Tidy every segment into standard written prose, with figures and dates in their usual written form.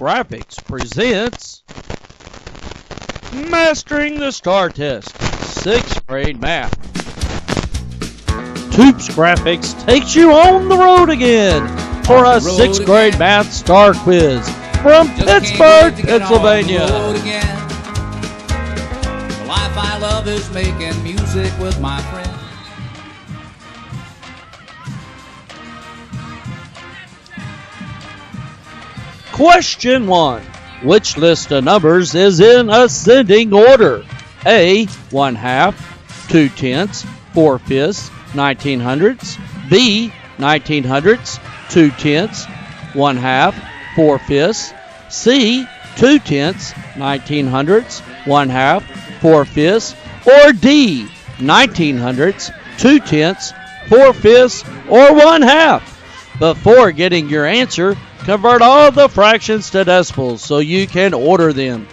Graphics presents Mastering the STAAR Test, 6th grade math. Toups Graphics takes you on the road again for a 6th grade math STAAR quiz from Pittsburgh, Pennsylvania. The life I love is making music with my friends. Question 1. Which list of numbers is in ascending order? A. 1/2, 2/10, 4/5, 1900ths. B. 1900ths, 2/10, 1/2, 4/5. C. 2/10, 1900ths, 1/2, 4/5. Or D. 1900ths, 2/10, 4/5, or 1/2. Before getting your answer, convert all the fractions to decimals so you can order them.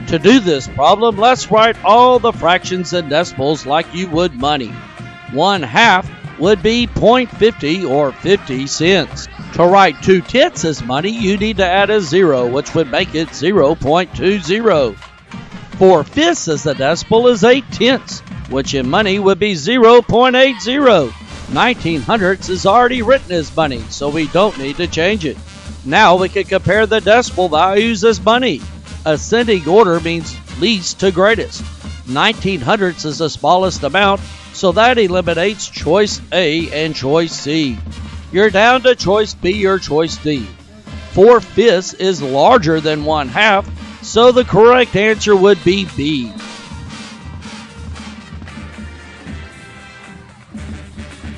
To do this problem, let's write all the fractions in decimals like you would money. 1/2 would be 0.50 or 50 cents. To write 2/10 as money, you need to add a 0, which would make it 0.20. 4/5 as a decimal is 8/10, which in money would be 0.80. 1900ths is already written as money, so we don't need to change it. Now we can compare the decimal values as money. Ascending order means least to greatest. 1900ths is the smallest amount, so that eliminates choice A and choice C. You're down to choice B or choice D. 4/5 is larger than 1/2, so the correct answer would be B.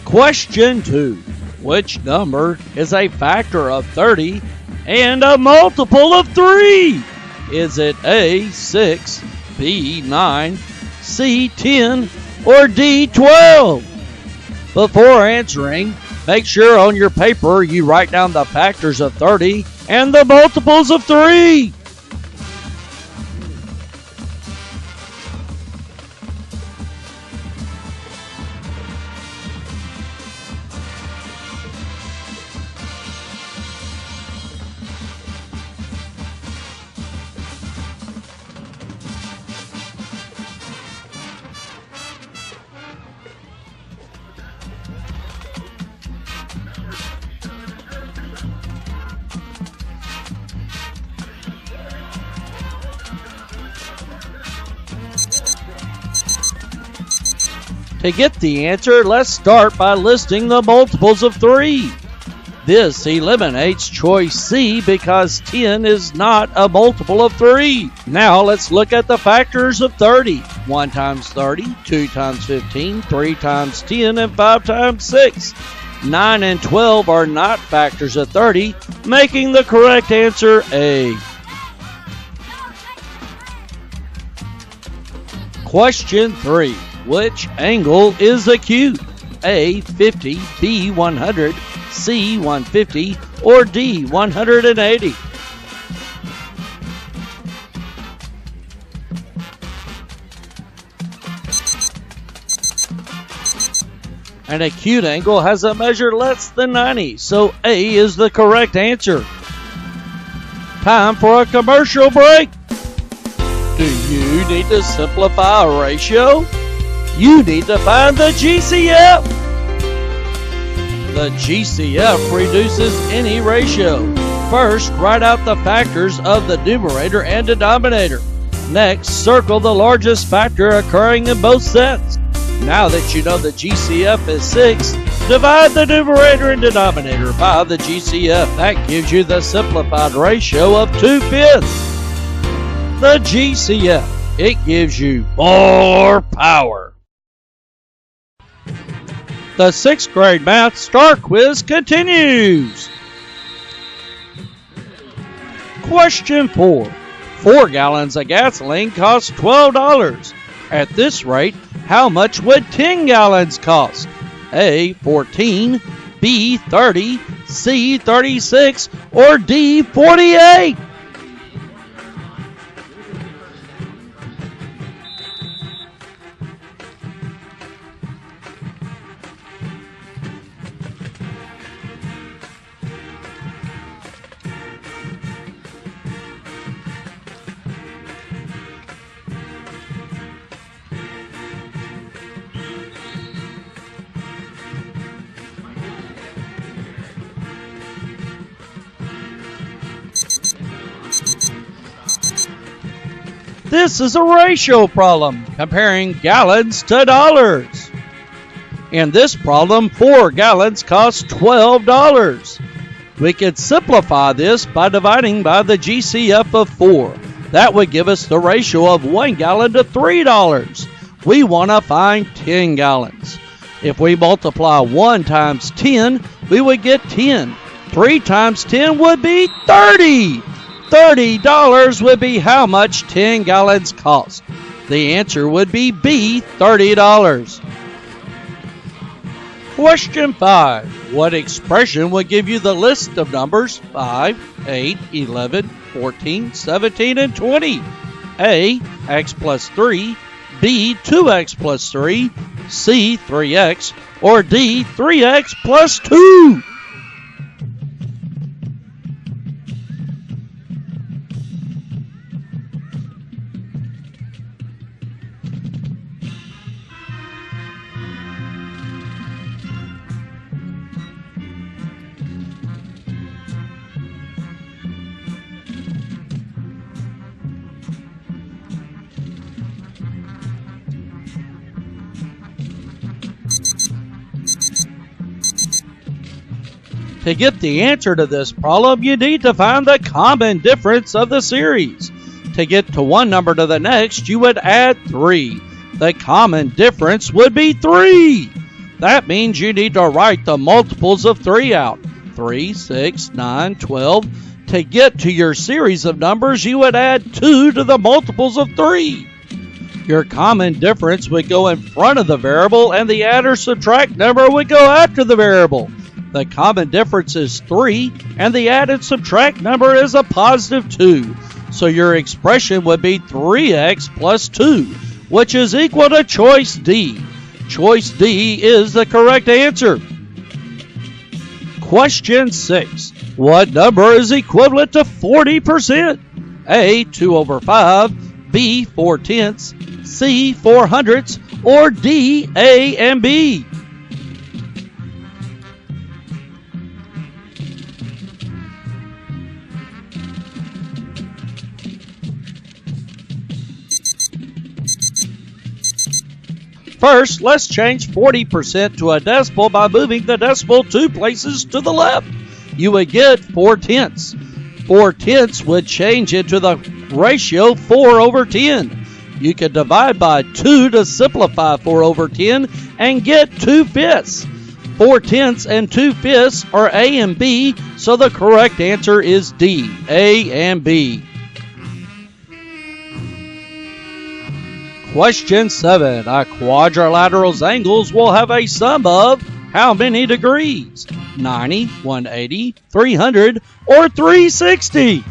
Question 2. Which number is a factor of 30 and a multiple of 3? Is it A, 6, B, 9, C, 10, or D, 12? Before answering, make sure on your paper you write down the factors of 30 and the multiples of 3. To get the answer, let's start by listing the multiples of 3. This eliminates choice C because 10 is not a multiple of 3. Now let's look at the factors of 30. 1 times 30, 2 times 15, 3 times 10, and 5 times 6. 9 and 12 are not factors of 30, making the correct answer A. Question 3. Which angle is acute? A, 50, B, 100, C, 150, or D, 180? An acute angle has a measure less than 90, so A is the correct answer. Time for a commercial break. Do you need to simplify a ratio? You need to find the GCF. The GCF reduces any ratio. First, write out the factors of the numerator and denominator. Next, circle the largest factor occurring in both sets. Now that you know the GCF is 6, divide the numerator and denominator by the GCF. That gives you the simplified ratio of 2/5. The GCF, it gives you more power. The 6th grade math STAAR quiz continues. Question 4. 4 gallons of gasoline costs $12. At this rate, how much would 10 gallons cost? A, 14, B, 30, C, 36, or D, 48? This is a ratio problem comparing gallons to dollars. In this problem, 4 gallons cost $12. We could simplify this by dividing by the GCF of 4. That would give us the ratio of 1 gallon to $3. We want to find 10 gallons. If we multiply 1 times 10, we would get 10. 3 times 10 would be 30. $30 would be how much 10 gallons cost. The answer would be B, $30. Question 5. What expression would give you the list of numbers 5, 8, 11, 14, 17, and 20? A, x plus 3, B, 2x plus 3, C, 3x, or D, 3x plus 2? To get the answer to this problem, you need to find the common difference of the series. To get to one number to the next, you would add 3. The common difference would be 3. That means you need to write the multiples of 3 out. 3, 6, 9, 12. To get to your series of numbers, you would add 2 to the multiples of 3. Your common difference would go in front of the variable, and the add or subtract number would go after the variable. The common difference is 3, and the add and subtract number is a positive 2. So your expression would be 3x plus 2, which is equal to choice D. Choice D is the correct answer. Question 6. What number is equivalent to 40%? A, 2 over 5, B, 4 tenths, C, 4 hundredths, or D, A and B? First, let's change 40% to a decimal by moving the decimal 2 places to the left. You would get 4 tenths. 4 tenths would change into the ratio 4 over 10. You could divide by 2 to simplify 4 over 10 and get 2 fifths. 4 tenths and 2 fifths are A and B, so the correct answer is D, A and B. Question 7. A quadrilateral's angles will have a sum of how many degrees? 90, 180, 300, or 360?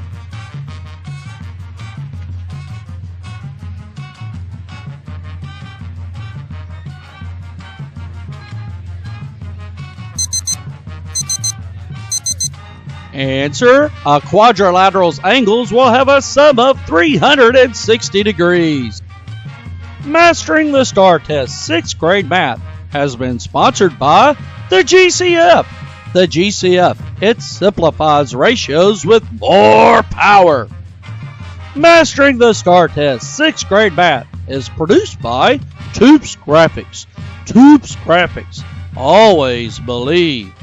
Answer. A quadrilateral's angles will have a sum of 360 degrees. Mastering the STAAR Test 6th grade math has been sponsored by the GCF. The GCF, it simplifies ratios with more power. Mastering the STAAR Test 6th grade math is produced by Toups Graphics. Toups Graphics. Always believe.